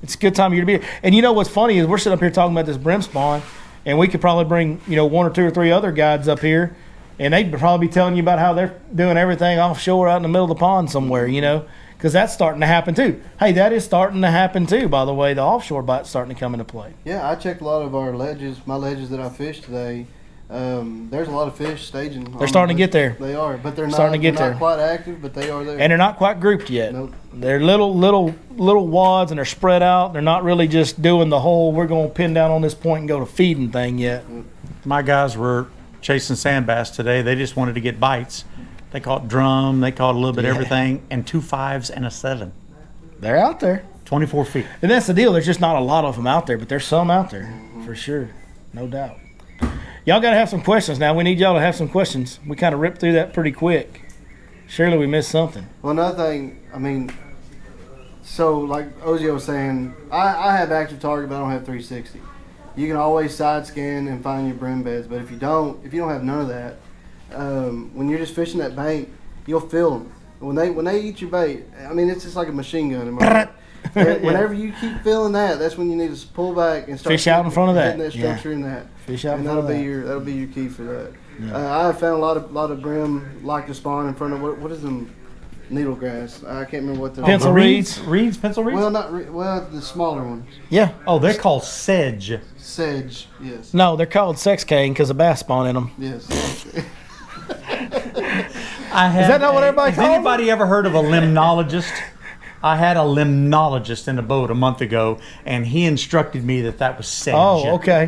It's a good time of year to be here. And you know what's funny is we're sitting up here talking about this brim spawn, and we could probably bring, you know, 1 or 2 or 3 other guides up here, and they'd probably be telling you about how they're doing everything offshore out in the middle of the pond somewhere, you know, because that's starting to happen too. Hey, that is starting to happen too, by the way. The offshore bite's starting to come into play. Yeah, I checked a lot of our ledges, my ledges that I fished today. There's a lot of fish staging. They're starting to get there. They are, but they're starting to get they're there. Not quite active, but they are there. And they're not quite grouped yet. Nope. They're little wads, and they're spread out. They're not really just doing the whole we're going to pin down on this point and go to feeding thing yet. My guys were chasing sand bass today. They just wanted to get bites. They caught drum, they caught a little bit of everything, and 2 5s and a 7. They're out there. 24 feet. And that's the deal. There's just not a lot of them out there, but there's some out there for sure. No doubt. Y'all got to have some questions now. We need y'all to have some questions. We kind of ripped through that pretty quick. Surely we missed something. Well, another thing, I mean, so like Ozzy was saying, I have active target, but I don't have 360. You can always side scan and find your brim beds, but if you don't have none of that, when you're just fishing that bank, you'll feel them. When they eat your bait, I mean, it's just like a machine gun. Whenever you keep feeling that, that's when you need to pull back and start fish out in front of that. That structure in that. Fish out and in front of that. That'll be your key for that. Yeah. I have found a lot of brim like to spawn in front of what is them needle grass. I can't remember what they're Pencil reeds. Reeds, pencil reeds? Well, the smaller ones. Yeah. Oh, they're called sedge. Sedge, yes. No, they're called sex cane because of bass spawn in them. Yes. Is that not what everybody calls Has anybody ever heard of a limnologist? I had a limnologist in a boat a month ago, and he instructed me that was sedge. Oh, okay.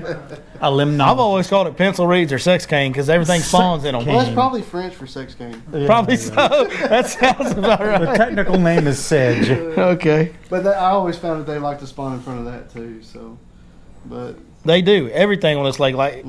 A limnologist. I've always called it pencil reeds or sex cane because everything spawns in them. Well, that's probably French for sex cane. Probably so. That sounds about right. The technical name is sedge. Okay. But I always found that they like to spawn in front of that too. So, but they do everything on this lake. Like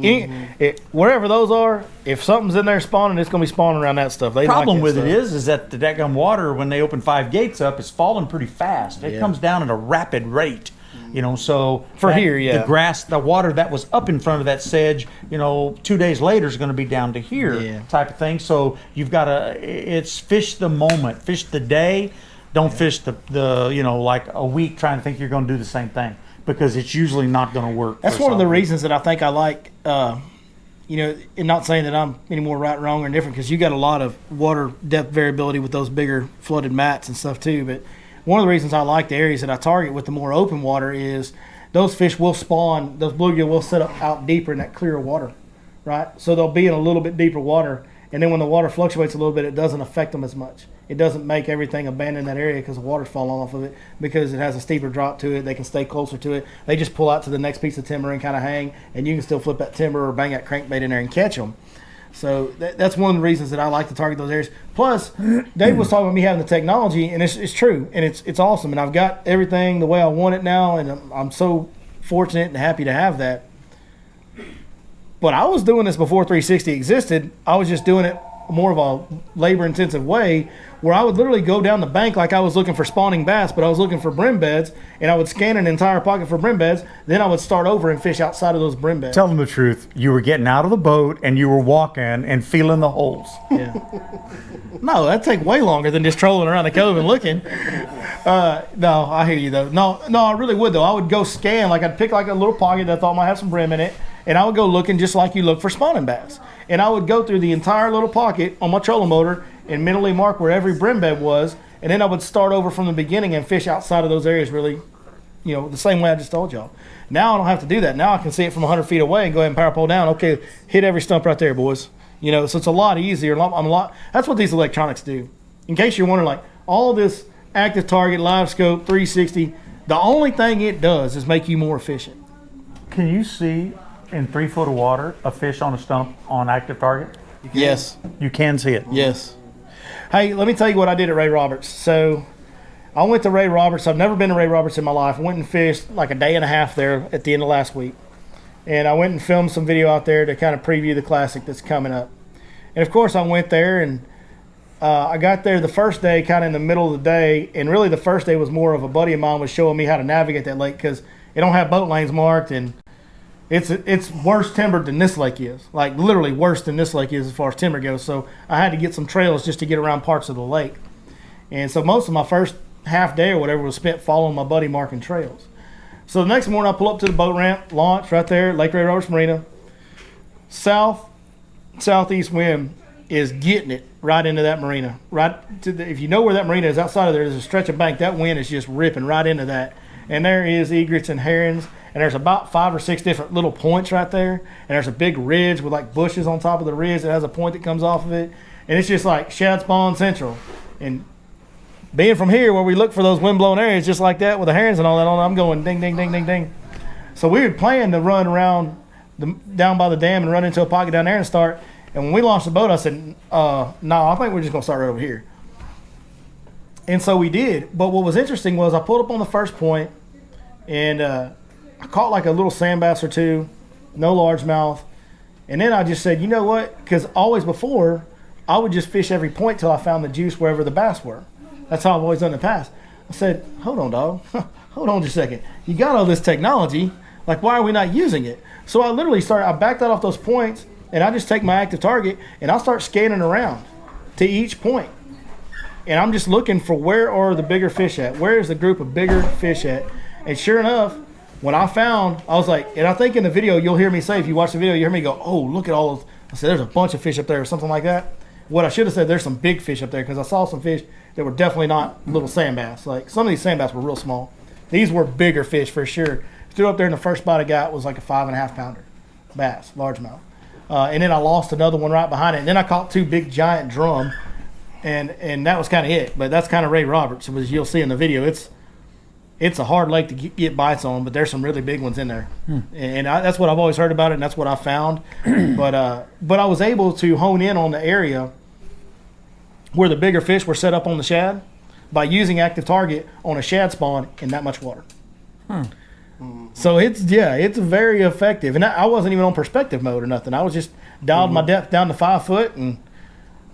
wherever those are, if something's in there spawning, it's going to be spawning around that stuff. They Problem like with stuff. it is that the daggum water, when they open 5 gates up, it's falling pretty fast. It comes down at a rapid rate. You know, so the grass, the water that was up in front of that sedge, you know, 2 days later is going to be down to here, type of thing. So you've got to, it's fish the moment, fish the day. Don't fish the you know, like a week trying to think you're going to do the same thing, because it's usually not going to work. That's one of the reasons that I think I like, you know, and not saying that I'm any more right, wrong, or indifferent, because you got a lot of water depth variability with those bigger flooded mats and stuff too. But one of the reasons I like the areas that I target with the more open water is those fish will spawn, those bluegill will set up out deeper in that clearer water, right? So they'll be in a little bit deeper water, and then when the water fluctuates a little bit, it doesn't affect them as much. It doesn't make everything abandon that area because the water's falling off of it, because it has a steeper drop to it. They can stay closer to it. They just pull out to the next piece of timber and kind of hang, and you can still flip that timber or bang that crankbait in there and catch them. So that's one of the reasons that I like to target those areas. Plus, Dave was talking about me having the technology, and it's true, and it's awesome. And I've got everything the way I want it now, and I'm so fortunate and happy to have that. But I was doing this before 360 existed. I was just doing it more of a labor-intensive way, where I would literally go down the bank like I was looking for spawning bass, but I was looking for brim beds, and I would scan an entire pocket for brim beds. Then I would start over and fish outside of those brim beds. Tell them the truth. You were getting out of the boat and you were walking and feeling the holes. Yeah. No, that'd take way longer than just trolling around the cove and looking. No, I hear you though. No, I really would though. I would go scan, like I'd pick like a little pocket that I thought might have some brim in it, and I would go looking just like you look for spawning bass. And I would go through the entire little pocket on my trolling motor and mentally mark where every brim bed was, and then I would start over from the beginning and fish outside of those areas really, you know, the same way I just told y'all. Now I don't have to do that. Now I can see it from 100 feet away and go ahead and power pole down. Okay, hit every stump right there, boys. You know, so it's a lot easier. That's what these electronics do. In case you're wondering, like, all this active target, live scope, 360, the only thing it does is make you more efficient. Can you see in 3 foot of water a fish on a stump on active target? Yes. You can see it? Yes. Hey, let me tell you what I did at Ray Roberts. So I went to Ray Roberts. I've never been to Ray Roberts in my life. I went and fished like a day and a half there at the end of last week. And I went and filmed some video out there to kind of preview the classic that's coming up. And of course I went there, and I got there the first day kind of in the middle of the day. And really the first day was more of a buddy of mine was showing me how to navigate that lake, because it don't have boat lanes marked, and it's worse timbered than this lake is. Like literally worse than this lake is as far as timber goes. So I had to get some trails just to get around parts of the lake. And so most of my first half day or whatever was spent following my buddy marking trails. So the next morning I pull up to the boat ramp, launch right there, Lake Ray Roberts Marina. Southeast wind is getting it right into that marina. If you know where that marina is, outside of there, there's a stretch of bank. That wind is just ripping right into that. And there is egrets and herons, and there's about 5 or 6 different little points right there. And there's a big ridge with like bushes on top of the ridge that has a point that comes off of it. And it's just like shad spawn central. And being from here where we look for those wind-blown areas just like that with the herons and all that on, I'm going ding, ding, ding, ding, ding. So we were planning to run around down by the dam and run into a pocket down there and start. And when we launched the boat, I said, no, I think we're just going to start right over here. And so we did. But what was interesting was I pulled up on the first point, and I caught like a little sand bass or two, no largemouth. And then I just said, you know what? Because always before, I would just fish every point till I found the juice wherever the bass were. That's how I've always done in the past. I said, hold on, dog. Hold on just a second. You got all this technology. Like, why are we not using it? So I literally I backed out off those points, and I just take my active target, and I'll start scanning around to each point. And I'm just looking for where are the bigger fish at? Where is the group of bigger fish at? And sure enough, when I found, I was like, and I think in the video, you'll hear me say, if you watch the video, you hear me go, oh, look at all those. I said, there's a bunch of fish up there or something like that. What I should have said, there's some big fish up there, because I saw some fish that were definitely not little sand bass. Like, some of these sand bass were real small. These were bigger fish for sure. Threw up there, and the first bite I got was like a 5.5 pounder bass, largemouth. And then I lost another one right behind it. And then I caught 2 big giant drum, and that was kind of it. But that's kind of Ray Roberts. As you'll see in the video, it's a hard lake to get bites on, but there's some really big ones in there. And that's what I've always heard about it, and that's what I found. But I was able to hone in on the area where the bigger fish were set up on the shad by using active target on a shad spawn in that much water. So it's very effective. And I wasn't even on perspective mode or nothing. I was just dialed my depth down to 5 foot and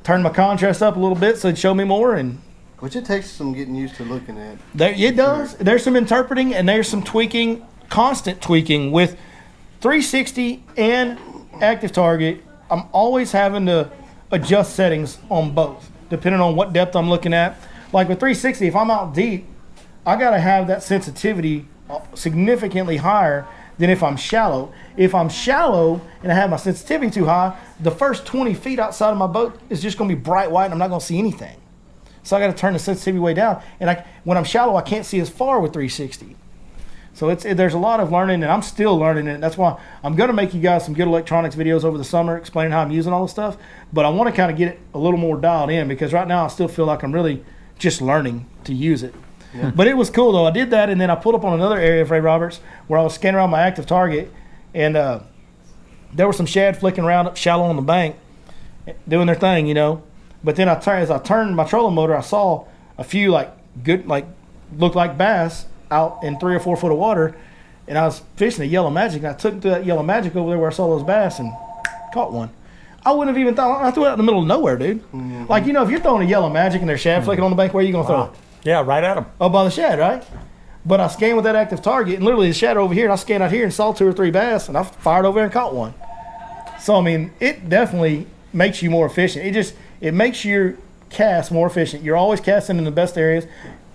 turned my contrast up a little bit so it'd show me more. And which it takes some getting used to looking at. It does. There's some interpreting and there's some tweaking, constant tweaking with 360 and active target. I'm always having to adjust settings on both, depending on what depth I'm looking at. Like with 360, if I'm out deep, I got to have that sensitivity significantly higher than if I'm shallow. If I'm shallow and I have my sensitivity too high, the first 20 feet outside of my boat is just going to be bright white and I'm not going to see anything. So I got to turn the sensitivity way down. And when I'm shallow, I can't see as far with 360. So there's a lot of learning, and I'm still learning it. That's why I'm going to make you guys some good electronics videos over the summer explaining how I'm using all this stuff. But I want to kind of get it a little more dialed in, because right now I still feel like I'm really just learning to use it. Yeah. But it was cool, though. I did that, and then I pulled up on another area of Ray Roberts where I was scanning around my active target, and there were some shad flicking around up shallow on the bank doing their thing, you know. But then as I turned my trolling motor, I saw a few looked like bass out in 3 or 4 foot of water, and I was fishing a yellow magic, and I took to that yellow magic over there where I saw those bass and caught one. I wouldn't have even thought. I threw it out in the middle of nowhere, dude. Mm-hmm. Like, you know, if you're throwing a yellow magic and there's shad flicking on the bank, where are you going to throw it? Yeah, right at them. Oh, by the shad, right? But I scanned with that active target, and literally the shad over here, and I scanned out here and saw 2 or 3 bass, and I fired over there and caught one. So, I mean, it definitely makes you more efficient. It makes your cast more efficient. You're always casting in the best areas.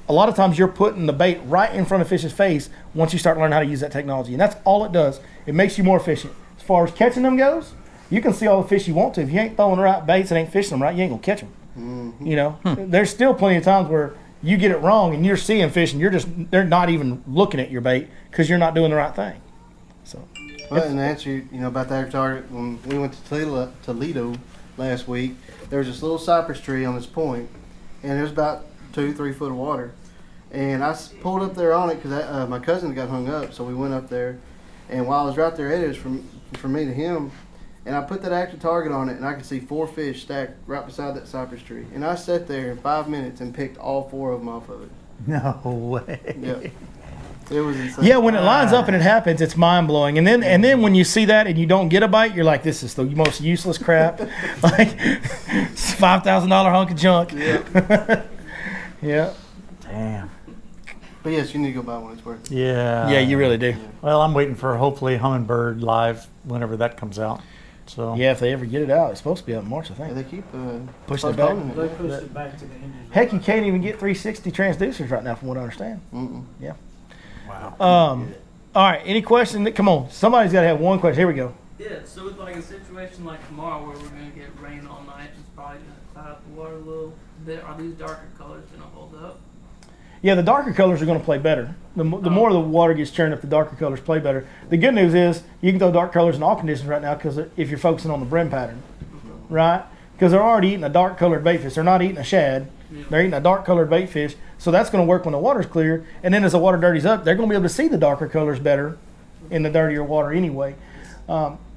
A lot of times you're putting the bait right in front of fish's face once you start learning how to use that technology. And that's all it does. It makes you more efficient. As far as catching them goes, you can see all the fish you want to. If you ain't throwing the right baits and ain't fishing them right, you ain't going to catch them. Mm-hmm. You know, there's still plenty of times where you get it wrong and you're seeing fish and they're not even looking at your bait because you're not doing the right thing. So, well, and to answer, you know, about the active target, when we went to Toledo last week, there was this little cypress tree on this point, and it was about 2-3 foot of water. And I pulled up there on it because my cousin got hung up, so we went up there. And while I was right there, it was from me to him, and I put that active target on it, and I could see 4 fish stacked right beside that cypress tree. And I sat there in 5 minutes and picked all 4 of them off of it. No way. Yeah. It was insane. Yeah, when it lines up and it happens, it's mind blowing. And then when you see that and you don't get a bite, you're like, this is the most useless crap. Like, it's $5,000 hunk of junk. Yeah. Yeah. Damn. But yes, you need to go buy one. It's worth it. Yeah. Yeah, you really do. Yeah. Well, I'm waiting for hopefully Humminbird Live whenever that comes out. So yeah, if they ever get it out, it's supposed to be out in March, I think. Yeah, they keep pushing it back. They pushed it back to the end of Heck, you can't even get 360 transducers right now, from what I understand. Mm-mm. Yeah. wow. All right. Any question? Come on. Somebody's got to have one question. Here we go. Yeah, so with like a situation like tomorrow where we're going to get rain all night, it's probably going to cloud up the water a little bit. Are these darker colors going to hold up? Yeah, the darker colors are going to play better. The more the water gets churned up, the darker colors play better. The good news is you can throw dark colors in all conditions right now because if you're focusing on the brim pattern, right? Because they're already eating a dark colored bait fish. They're not eating a shad. Yeah. They're eating a dark colored bait fish. So that's going to work when the water's clear. And then as the water dirties up, they're going to be able to see the darker colors better in the dirtier water anyway.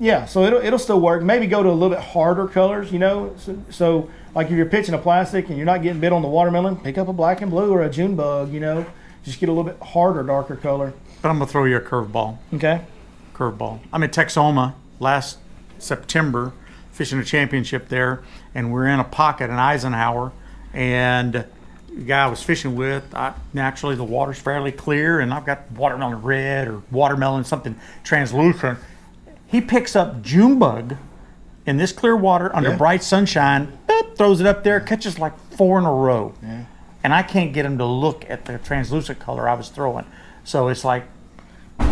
Yeah, so it'll still work. Maybe go to a little bit harder colors, you know. So like if you're pitching a plastic and you're not getting bit on the watermelon, pick up a black and blue or a June bug, you know. Just get a little bit harder, darker color. But I'm going to throw you a curveball. Okay. Curveball. I'm in Texoma last September fishing a championship there, and we're in a pocket in Eisenhower, and the guy I was fishing with, naturally the water's fairly clear, and I've got watermelon red or watermelon something translucent. He picks up June bug in this clear water under bright sunshine, boop, throws it up there, catches like 4 in a row. Yeah. And I can't get him to look at the translucent color I was throwing. So it's like,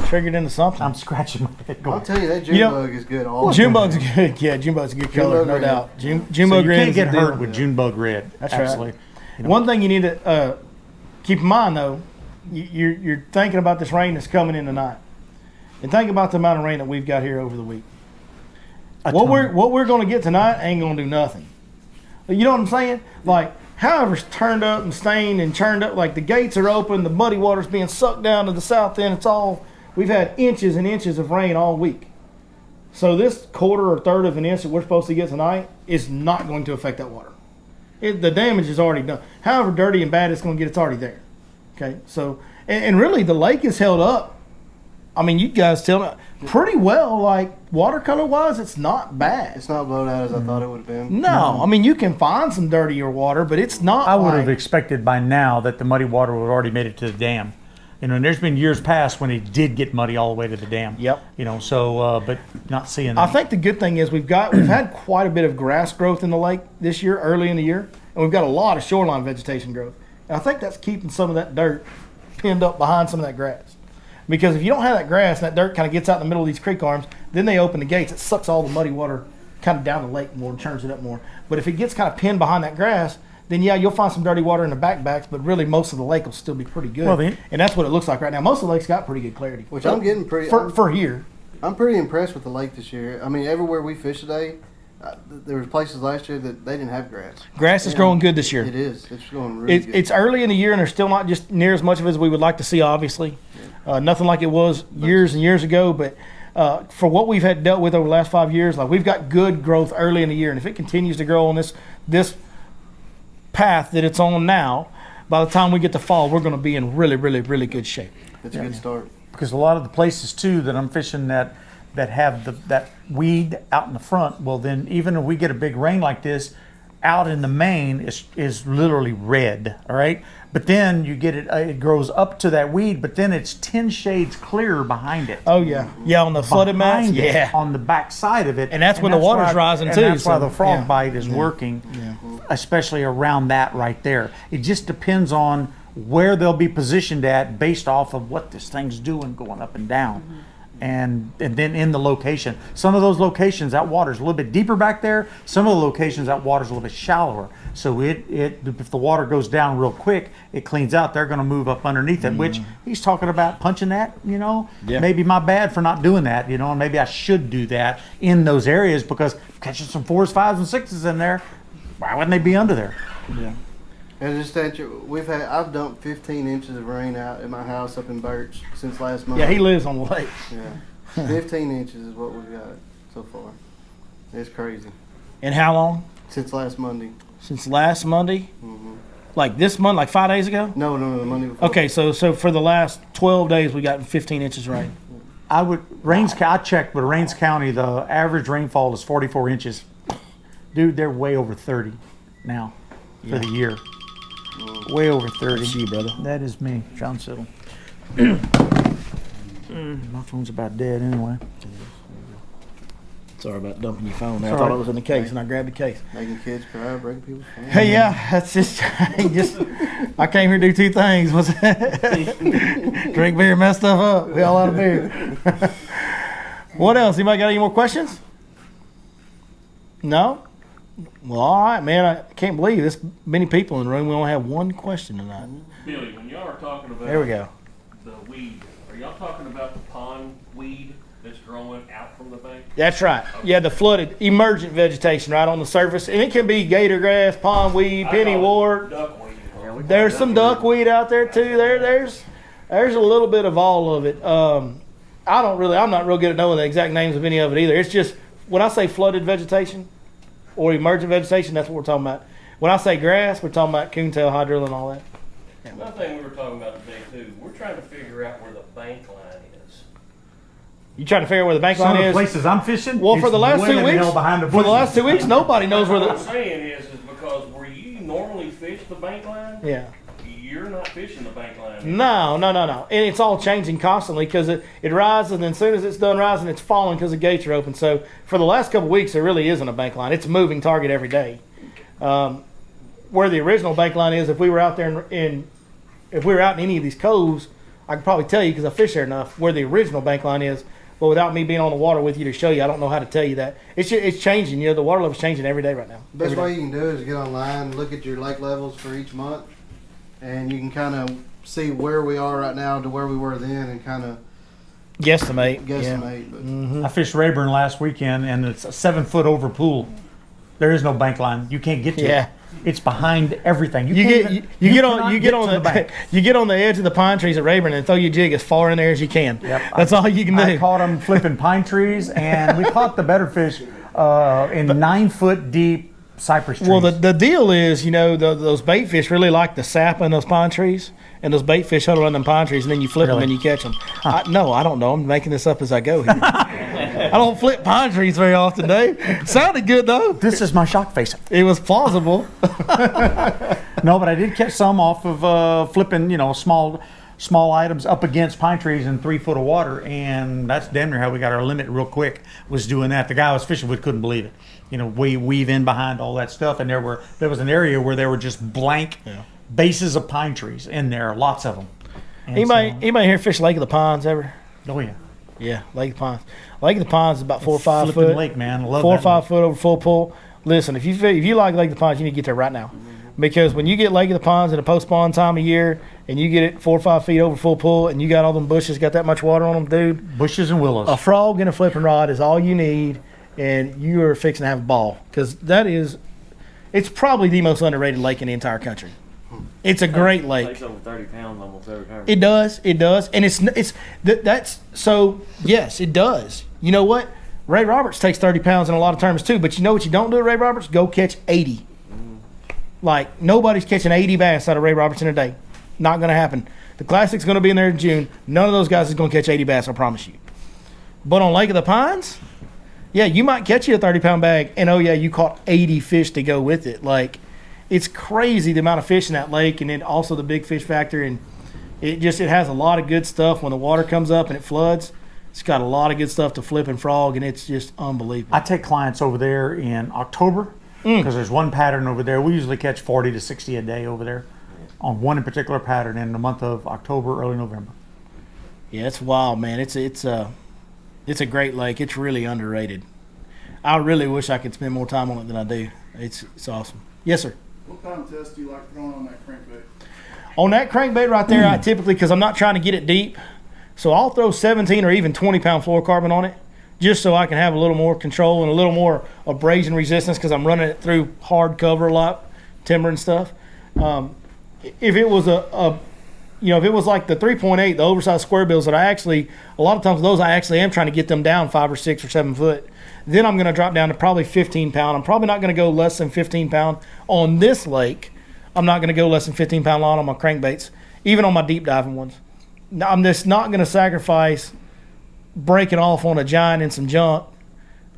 Triggered into something. I'm scratching my head going. I'll tell you that June bug is good. All June bug's good. Yeah, June bug's a good color, no red. doubt. June So bug you red can't is get a deal. hurt with June bug red. That's Absolutely. right. You know. One thing you need to keep in mind, though, you're thinking about this rain that's coming in tonight, and think about the amount of rain that we've got here over the week. What we're going to get tonight ain't going to do nothing. You know what I'm saying? Like, however's turned up and stained and churned up, like the gates are open, the muddy water's being sucked down to the south end. We've had inches and inches of rain all week. So this quarter or third of an inch that we're supposed to get tonight is not going to affect that water. The damage is already done. However dirty and bad it's going to get, it's already there. Okay, so, and really the lake is held up. I mean, you guys tell me pretty well, like watercolor wise, it's not bad. It's not blown out as I thought it would have been. No, I mean, you can find some dirtier water, but it's not. I would like, have expected by now that the muddy water would have already made it to the dam. You know, and there's been years past when it did get muddy all the way to the dam. Yep. You know, so but not seeing that. I think the good thing is we've had quite a bit of grass growth in the lake this year, early in the year, and we've got a lot of shoreline vegetation growth. And I think that's keeping some of that dirt pinned up behind some of that grass. Because if you don't have that grass and that dirt kind of gets out in the middle of these creek arms, then they open the gates. It sucks all the muddy water kind of down the lake more and churns it up more. But if it gets kind of pinned behind that grass, then yeah, you'll find some dirty water in the backbacks, but really most of the lake will still be pretty good. Well, and that's what it looks like right now. Most of the lake's got pretty good clarity. Which I'm getting pretty for here. I'm pretty impressed with the lake this year. I mean, everywhere we fish today, there was places last year that they didn't have grass. Grass is growing good this year. It is. It's growing really good. It's early in the year, and there's still not just near as much of it as we would like to see, obviously. Nothing like it was years and years ago, but for what we've had dealt with over the last 5 years, like we've got good growth early in the year, and if it continues to grow on this path that it's on now, by the time we get to fall, we're going to be in really, really, really good shape. It's a good start. because a lot of the places too that I'm fishing that have that weed out in the front, well then even if we get a big rain like this, out in the main is literally red, all right? But then you get it grows up to that weed, but then it's 10 shades clearer behind it. Oh yeah, yeah, on the flooded mats, Behind it, yeah, on the back side of it, and that's when the water's rising and too. That's why so, the frog yeah. bite is working, especially around that right there. It just depends on where they'll be positioned at based off of what this thing's doing, going up and down. And then in the location. Some of those locations, that water's a little bit deeper back there. Some of the locations, that water's a little bit shallower. So if the water goes down real quick, it cleans out. They're going to move up underneath it, which he's talking about punching that, Maybe my bad for not doing that, and maybe I should do that in those areas because catching some 4s, 5s, and 6s in there, why wouldn't they be under there? Yeah. And just that I've dumped 15 inches of rain out at my house up in Birch since last month. Yeah, he lives on the lake. Yeah, 15 inches is what we've got so far. It's crazy. And how long? Since last Monday. Since last Monday? Mm-hmm. Like this month, like 5 days ago? No, the Monday before. Okay, so for the last 12 days, we got 15 inches rain. I checked, but Rains County, the average rainfall is 44 inches. Dude, they're way over 30 now for the year. Way over 30. That's you, brother. That is me, John Siddle. My phone's about dead anyway. Sorry about dumping your phone there. I thought it was in the case, and I grabbed the case. Making kids cry, breaking people's phones. Hey, yeah, that's just, I came here to do two things. Was drink beer, mess stuff up. We all out of beer. What else? Anybody got any more questions? No? Well, all right, man. I can't believe this many people in the room. We only have one question tonight. Billy, when y'all are talking about There we go. the weed, are y'all talking about the pond weed that's growing out from the bank? That's right. Yeah, the flooded emergent vegetation right on the surface. And it can be gator grass, pondweed, pennywort. Duckweed. There's some duckweed out there too. There's a little bit of all of it. I'm not real good at knowing the exact names of any of it either. It's just, when I say flooded vegetation or emergent vegetation, that's what we're talking about. When I say grass, we're talking about coontail, hydrilla, and all that. Another thing we were talking about today too, we're trying to figure out where the bank line is. You trying to figure out where the bank Some line of the is? places I'm fishing, Well, for it's the last way 2 in the weeks, hell behind the for the bushes. last 2 weeks, nobody knows where What I'm the. saying is because where you normally fish the bank line, Yeah. you're not fishing the bank line. No. And it's all changing constantly because it rises, and then as soon as it's done rising, it's falling because the gates are open. So for the last couple of weeks, there really isn't a bank line. It's a moving target every day. Where the original bank line is, if we were out there if we were out in any of these coves, I could probably tell you because I fish there enough where the original bank line is. But without me being on the water with you to show you, I don't know how to tell you that. It's changing. The water level's changing every day right now. Best Every way day. you can do it is get online, look at your lake levels for each month, and you can kind of see where we are right now to where we were then, and kind of Guesstimate. guesstimate. But Mm-hmm. I fished Rayburn last weekend, and it's a 7-foot over pool. There is no bank line. You can't get to Yeah. it. It's behind everything. You can't get even- you get cannot on you get on to the, bank. you get on the edge of the pine trees at Rayburn and throw your jig as far in there as you can. Yep. That's all you can do. I caught them flipping pine trees, and we caught the better fish in 9-foot deep cypress trees. Well, the deal is, those bait fish really like the sap in those pine trees, and those bait fish huddle around them pine trees, and then you flip them Really? and you catch them. No, I don't know. I'm making this up as I go here. I don't flip pine trees very often, Dave. Sounded good though. This is my shock face. It was plausible. No, but I did catch some off of flipping, small items up against pine trees in 3 foot of water, and that's damn near how we got our limit real quick. Was doing that. The guy I was fishing with couldn't believe it. We weave in behind all that stuff, and there was an area where there were just blank bases of pine trees in there, lots of them. And Anybody here fish Lake of the Ponds ever? Oh yeah, Yeah, Lake of the Ponds. Lake of the Ponds is about 4 or 5 flipping foot. lake, man. I love 4 or that 5 lake. foot over full pull. Listen, if you like Lake of the Ponds, you need to get there right now, because when you get Lake of the Ponds in a post spawn time of year, and you get it 4 or 5 feet over full pull, and you got all them bushes, got that much water on them, dude. Bushes and willows. A frog and a flipping rod is all you need, and you are fixing to have a ball, because it's probably the most underrated lake in the entire country. It's a great lake. Takes over 30 pounds almost every time. It does, and that's so yes, it does. You know what? Ray Roberts takes 30 pounds in a lot of terms too, but you know what you don't do at Ray Roberts? Go catch 80. Like, nobody's catching 80 bass out of Ray Roberts in a day. Not going to happen. The Classic's going to be in there in June. None of those guys is going to catch 80 bass, I promise you. But on Lake of the Pines, yeah, you might catch you a 30-pound bag, and oh yeah, you caught 80 fish to go with it. Like, it's crazy the amount of fish in that lake, and then also the big fish factor, and it has a lot of good stuff when the water comes up and it floods. It's got a lot of good stuff to flip and frog, and it's just unbelievable. I take clients over there in October because there's one pattern over there. We usually catch 40 to 60 a day over there on one in particular pattern in the month of October, early November. Yeah, it's wild, man. It's a great lake. It's really underrated. I really wish I could spend more time on it than I do. It's awesome. Yes, sir. What contest do you like throwing on that crankbait? On that crankbait right there, I typically, because I'm not trying to get it deep, so I'll throw 17 or even 20-pound fluorocarbon on it, just so I can have a little more control and a little more abrasion resistance, because I'm running it through hard cover a lot, timber and stuff. If it was if it was like the 3.8, the oversized square bills that a lot of times those I actually am trying to get them down 5 or 6 or 7 foot. Then I'm going to drop down to probably 15 pound. I'm probably not going to go less than 15 pound on this lake. I'm not going to go less than 15 pound line on my crankbaits, even on my deep diving ones. I'm just not going to sacrifice breaking off on a giant and some junk,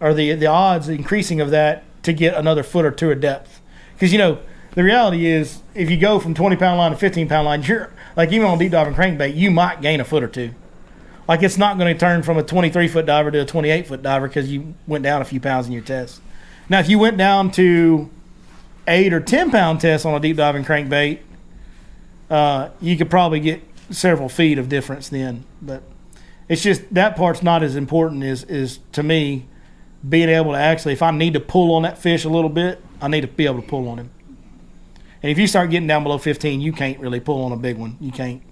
or the odds increasing of that, to get another foot or two of depth. Because, the reality is, if you go from 20-pound line to 15-pound line, you're like, even on deep diving crankbait, you might gain a foot or two. Like it's not going to turn from a 23-foot diver to a 28-foot diver because you went down a few pounds in your test. Now, if you went down to 8 or 10-pound tests on a deep diving crankbait, you could probably get several feet of difference then. But it's just that part's not as important as to me being able to actually, if I need to pull on that fish a little bit, I need to be able to pull on him. And if you start getting down below 15, you can't really pull on a big one. You can't.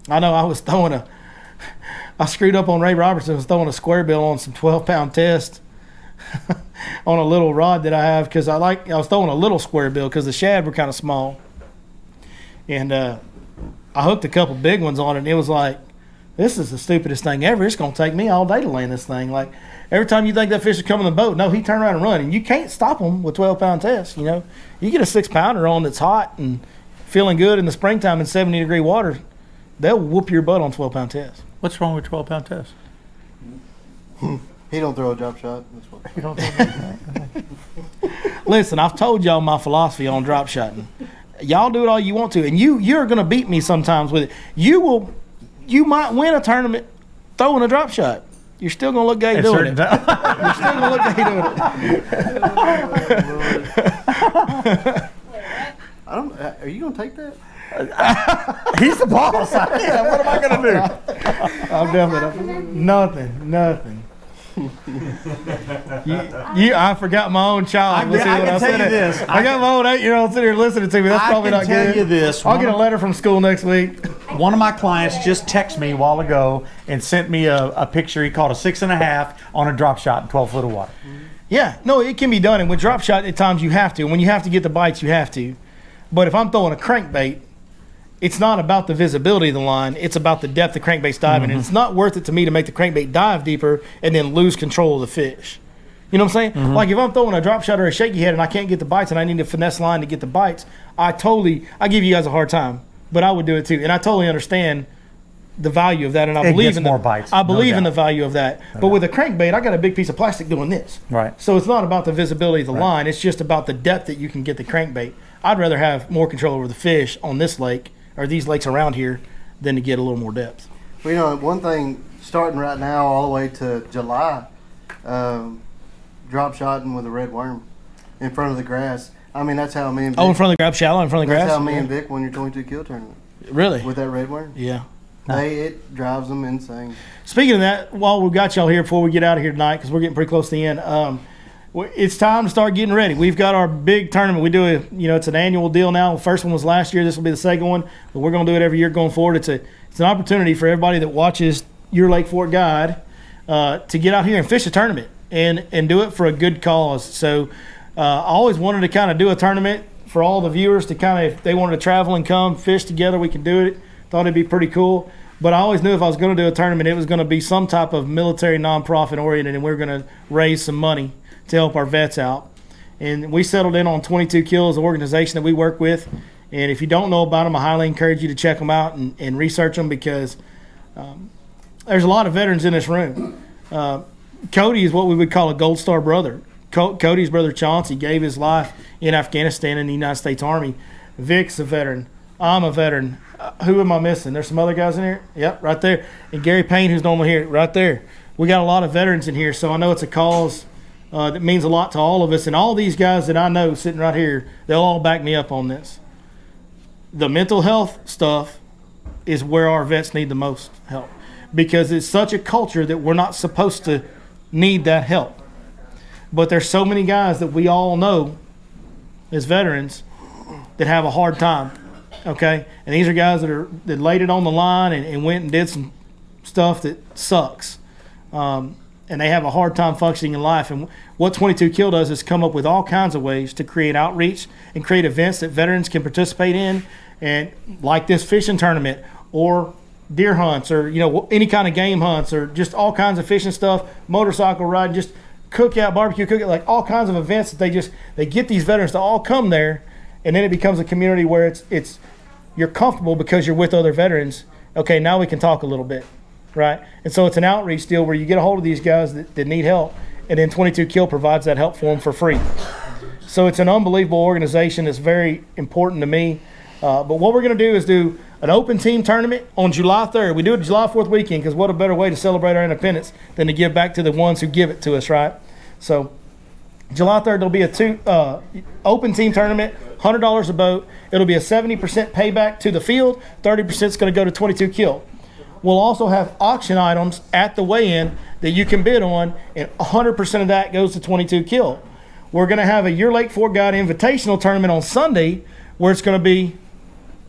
I know I screwed up on Ray Robertson. I was throwing a square bill on some 12-pound test on a little rod that I have because I was throwing a little square bill because the shad were kind of small. And I hooked a couple big ones on it, and it was like, this is the stupidest thing ever. It's going to take me all day to land this thing. Like, every time you think that fish is coming in the boat, no, he turned around and run. And you can't stop him with 12-pound tests, you know. You get a 6-pounder on that's hot and feeling good in the springtime in 70-degree water, they'll whoop your butt on 12-pound tests. What's wrong with 12-pound tests? He don't throw a drop shot. That's what. You don't think Listen, I've told y'all my philosophy on drop shotting. Y'all do it all you want to, and you're going to beat me sometimes with it. You might win a tournament throwing a drop shot. You're still going to look gay doing it. You're still going to look gay doing it. I don't. Are you gonna take that? He's the boss. Yeah, what am I going to do? I'm definitely nothing. I forgot my own child. I can tell you this. I got my own 8-year-old sitting here listening to me. That's probably not good. I can tell you this. I'll get a letter from school next week. One of my clients just texted me a while ago and sent me a picture. He caught a 6.5 on a drop shot in 12 foot of water. Yeah, no, it can be done. And with drop shot, at times you have to. When you have to get the bites, you have to. But if I'm throwing a crankbait, it's not about the visibility of the line. It's about the depth the crankbait's diving. And it's not worth it to me to make the crankbait dive deeper and then lose control of the fish. You know what I'm saying? Like if I'm throwing a drop shot or a shaky head and I can't get the bites and I need a finesse line to get the bites, I give you guys a hard time. But I would do it too. And I totally understand the value of that. And I believe in more bites. I believe in the value of that. But with a crankbait, I got a big piece of plastic doing this. Right. So it's not about the visibility of the line. It's just about the depth that you can get the crankbait. I'd rather have more control over the fish on this lake or these lakes around here than to get a little more depth. Well, you know, one thing starting right now all the way to July, drop shotting with a red worm in front of the grass. I mean, that's how me and Vic, in front of the grab shallow, in front of the grass? That's how me and Vic won your 22 kill tournament. Really? With that red worm. Yeah. It drives them insane. Speaking of that, while we've got y'all here before we get out of here tonight, because we're getting pretty close to the end, it's time to start getting ready. We've got our big tournament. We do it's an annual deal now. The first one was last year. This will be the second one, but we're going to do it every year going forward. It's an opportunity for everybody that watches your Lake Fork Guide to get out here and fish a tournament and do it for a good cause. So I always wanted to kind of do a tournament for all the viewers to kind of, if they wanted to travel and come fish together, we could do it. Thought it'd be pretty cool. But I always knew if I was going to do a tournament, it was going to be some type of military nonprofit oriented, and we were going to raise some money to help our vets out. And we settled in on 22 Kills, the organization that we work with. And if you don't know about them, I highly encourage you to check them out and research them, because there's a lot of veterans in this room. Cody is what we would call a Gold Star brother. Cody's brother Chauncey gave his life in Afghanistan in the United States Army. Vic's a veteran. I'm a veteran. Who am I missing? There's some other guys in here? Yep, right there. And Gary Payne, who's normally here, right there. We got a lot of veterans in here, so I know it's a cause that means a lot to all of us. And all these guys that I know sitting right here, they'll all back me up on this. The mental health stuff is where our vets need the most help, because it's such a culture that we're not supposed to need that help. But there's so many guys that we all know as veterans that have a hard time, okay? And these are guys that laid it on the line and went and did some stuff that sucks. And they have a hard time functioning in life. And what 22 Kill does is come up with all kinds of ways to create outreach and create events that veterans can participate in, and like this fishing tournament or deer hunts or any kind of game hunts or just all kinds of fishing stuff, motorcycle riding, just cookout, barbecue cookout, like all kinds of events that they get these veterans to all come there, and then it becomes a community where it's you're comfortable because you're with other veterans. Okay, now we can talk a little bit. Right? And so it's an outreach deal where you get a hold of these guys that need help, and then 22 Kill provides that help for them for free. So it's an unbelievable organization that's very important to me. But what we're going to do is do an open team tournament on July 3rd. We do it July 4th weekend because what a better way to celebrate our independence than to give back to the ones who give it to us, right? So July 3rd, there'll be a open team tournament, $100 a boat. It'll be a 70% payback to the field, 30% is going to go to 22 kill. We'll also have auction items at the weigh-in that you can bid on, and 100% of that goes to 22 kill. We're going to have a Your Lake Fork Guide Invitational tournament on Sunday where it's going to be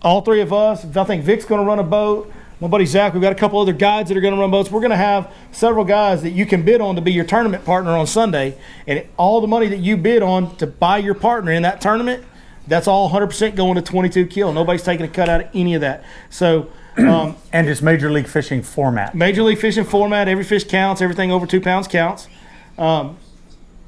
all three of us. I think Vic's going to run a boat. My buddy Zach, we've got a couple other guides that are going to run boats. We're going to have several guys that you can bid on to be your tournament partner on Sunday. And all the money that you bid on to buy your partner in that tournament, that's all 100% going to 22 kill. Nobody's taking a cut out of any of that. So, and it's Major League Fishing format. Major League Fishing format. Every fish counts. Everything over 2 pounds counts.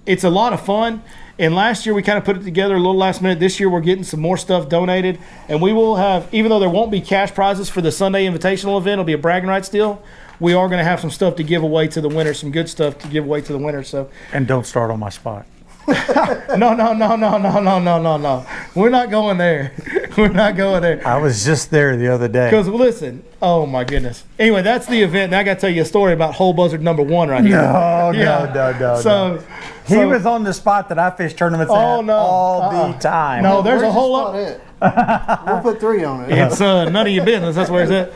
It's a lot of fun. And last year we kind of put it together a little last minute. This year we're getting some more stuff donated. And we will have, even though there won't be cash prizes for the Sunday Invitational event, it'll be a bragging rights deal. We are going to have some stuff to give away to the winners, some good stuff to give away to the winners. So. And don't start on my spot. No. We're not going there. We're not going there. I was just there the other day. Because listen, oh my goodness. Anyway, that's the event. Now I got to tell you a story about Hole Buzzard #1 right here. No. So he was on the spot that I fish tournaments at all the time. No, there's a whole lot. We'll put 3 on it. It's none of your business. That's where it's at.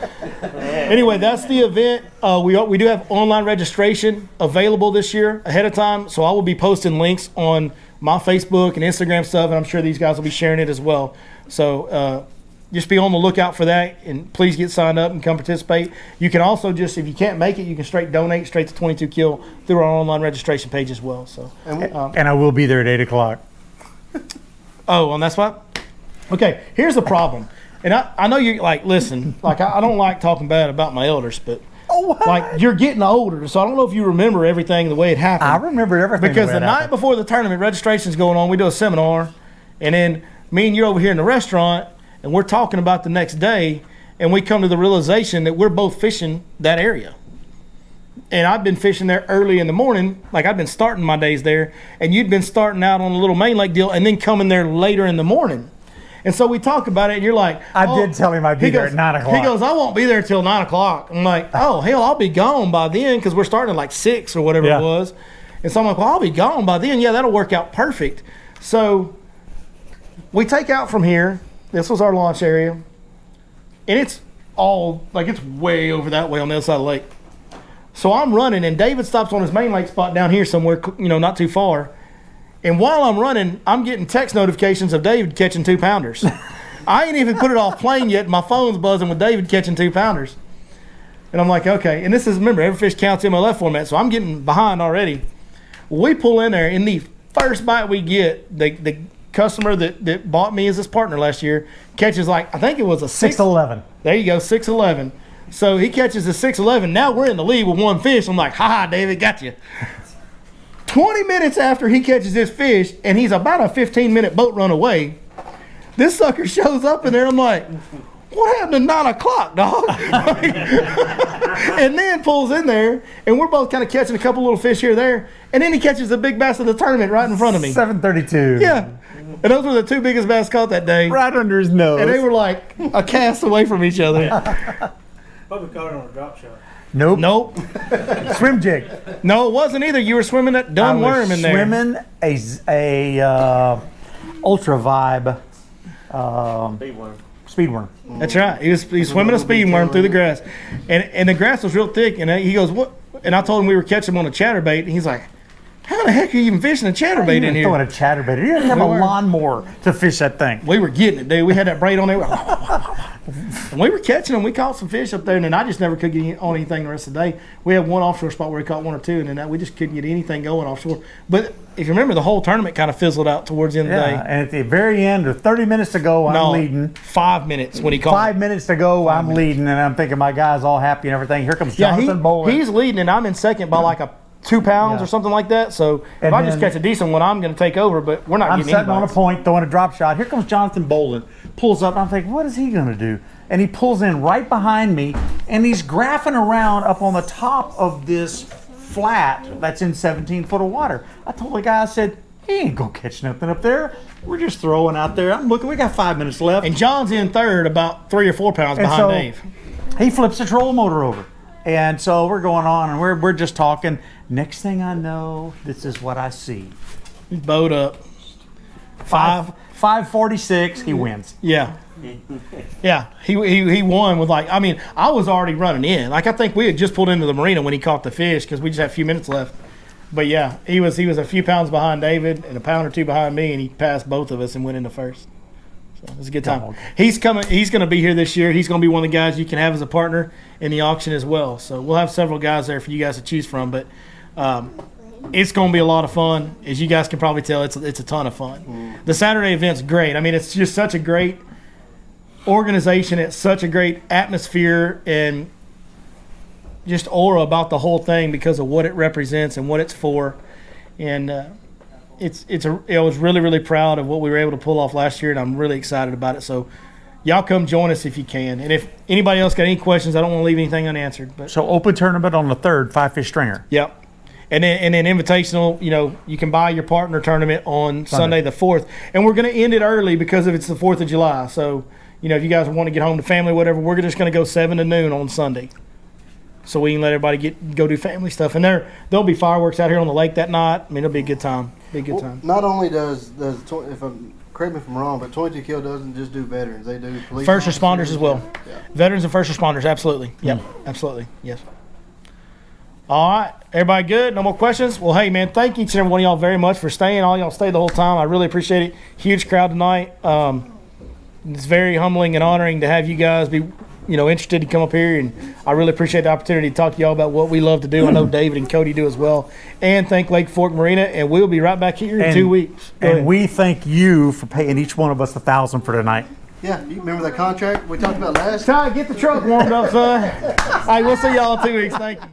Anyway, that's the event. We do have online registration available this year ahead of time. So I will be posting links on my Facebook and Instagram stuff, and I'm sure these guys will be sharing it as well. So just be on the lookout for that, and please get signed up and come participate. You can also just, if you can't make it, you can straight donate straight to 22 Kill through our online registration page as well. So, and I will be there at 8 o'clock. Oh, on that spot? Okay, here's the problem. And I know you like, listen, like I don't like talking bad about my elders, but like you're getting older, so I don't know if you remember everything the way it happened. I remember everything. Because the night before the tournament, registration's going on, we do a seminar, and then me and you over here in the restaurant, and we're talking about the next day, and we come to the realization that we're both fishing that area. And I've been fishing there early in the morning, like I've been starting my days there, and you'd been starting out on a little main lake deal and then coming there later in the morning. And so we talk about it, and you're like, I did tell him I'd be there at 9 o'clock. He goes, I won't be there till 9 o'clock. I'm like, oh, hell, I'll be gone by then, because we're starting at like 6 or whatever it was. And so I'm like, well, I'll be gone by then. Yeah, that'll work out perfect. So we take out from here. This was our launch area. And it's all, like it's way over that way on the other side of the lake. So I'm running, and David stops on his main lake spot down here somewhere, not too far. And while I'm running, I'm getting text notifications of David catching 2-pounders. I ain't even put it off plane yet. My phone's buzzing with David catching 2-pounders. And I'm like, okay. And this is, remember, every fish counts MLF format, so I'm getting behind already. We pull in there, and the first bite we get, the customer that bought me as his partner last year catches like, I think it was a 6'11". There you go, 6'11". So he catches a 6'11". Now we're in the lead with one fish. I'm like, ha, David, got you. 20 minutes after he catches this fish, and he's about a 15-minute boat run away, this sucker shows up in there. I'm like, what happened to 9 o'clock, dog? And then pulls in there, and we're both kind of catching a couple little fish here or there, and then he catches the big bass of the tournament right in front of me. 732. Yeah. And those were the 2 biggest bass caught that day. Right under his nose. And they were like a cast away from each other. Probably caught it on a drop shot. Nope. Swim jig. No, it wasn't either. You were swimming that dumb worm in there. Swimming a ultra vibe speed worm. That's right. He was swimming a speed worm through the grass, and the grass was real thick. And he goes, "What?" And I told him we were catching him on a chatterbait. And he's like, "How the heck are you even fishing a chatterbait in here?" Throwing a chatterbait. You didn't have a lawnmower to fish that thing. We were getting it, dude. We had that braid on there. And we were catching them. We caught some fish up there, and then I just never could get on anything the rest of the day. We had one offshore spot where we caught 1 or 2, and then we just couldn't get anything going offshore. But if you remember, the whole tournament kind of fizzled out towards the end of the day. And at the very end, or 30 minutes to go, I'm leading. 5 minutes when he caught. 5 minutes to go, I'm leading, and I'm thinking my guy's all happy and everything. Here comes Jonathan Bowling. He's leading, and I'm in second by like 2 pounds or something like that. So if I just catch a decent one, I'm going to take over, but we're not getting I'm sitting on a point, throwing a drop shot. Here comes Jonathan Bowling. Pulls up, and I'm thinking, what is he going to do? And he pulls in right behind me, and he's graphing around up on the top of this flat that's in 17 foot of water. I told the guy, I said, He ain't gonna catch nothing up there. We're just throwing out there. I'm looking. We got 5 minutes left. And John's in third, about 3 or 4 pounds behind Dave. He flips the trolling motor over. And so we're going on, and we're just talking. Next thing I know, this is what I see. Boat up. 546. He wins. Yeah. Yeah. He won with like, I mean, I was already running in. Like, I think we had just pulled into the marina when he caught the fish because we just had a few minutes left. But yeah, he was a few pounds behind David and a pound or two behind me, and he passed both of us and went into first. So it was a good time. He's coming. He's going to be here this year. He's going to be one of the guys you can have as a partner in the auction as well. So we'll have several guys there for you guys to choose from. But it's going to be a lot of fun. As you guys can probably tell, it's a ton of fun. The Saturday event's great. I mean, it's just such a great organization. It's such a great atmosphere and just aura about the whole thing because of what it represents and what it's for. And I was really, really proud of what we were able to pull off last year, and I'm really excited about it. So y'all come join us if you can. And if anybody else got any questions, I don't want to leave anything unanswered. But So open tournament on the 3rd, 5-fish stringer. Yep. And then invitational, you can buy your partner tournament on Sunday the 4th. And we're going to end it early because it's the 4th of July. So, if you guys want to get home to family, whatever, we're just going to go 7 to noon on Sunday. So we can let everybody go do family stuff. And there'll be fireworks out here on the lake that night. I mean, it'll be a good time. Not only does correct me if I'm wrong, but 22 Kill doesn't just do veterans. They do police First responders as well. Yeah. Veterans and first responders, absolutely. Yep, absolutely. Yes. All right. Everybody good? No more questions? Well, hey, man, thank each and every one of y'all very much for staying. All y'all stayed the whole time. I really appreciate it. Huge crowd tonight. It's very humbling and honoring to have you guys be interested to come up here, and I really appreciate the opportunity to talk to y'all about what we love to do. I know David and Cody do as well. And thank Lake Fork Marina, and we'll be right back here in 2 weeks. And we thank you for paying each one of us $1,000 for tonight. Yeah, you remember that contract we talked about last? Ty, get the truck warmed up, son. All right, we'll see y'all in 2 weeks. Thank you.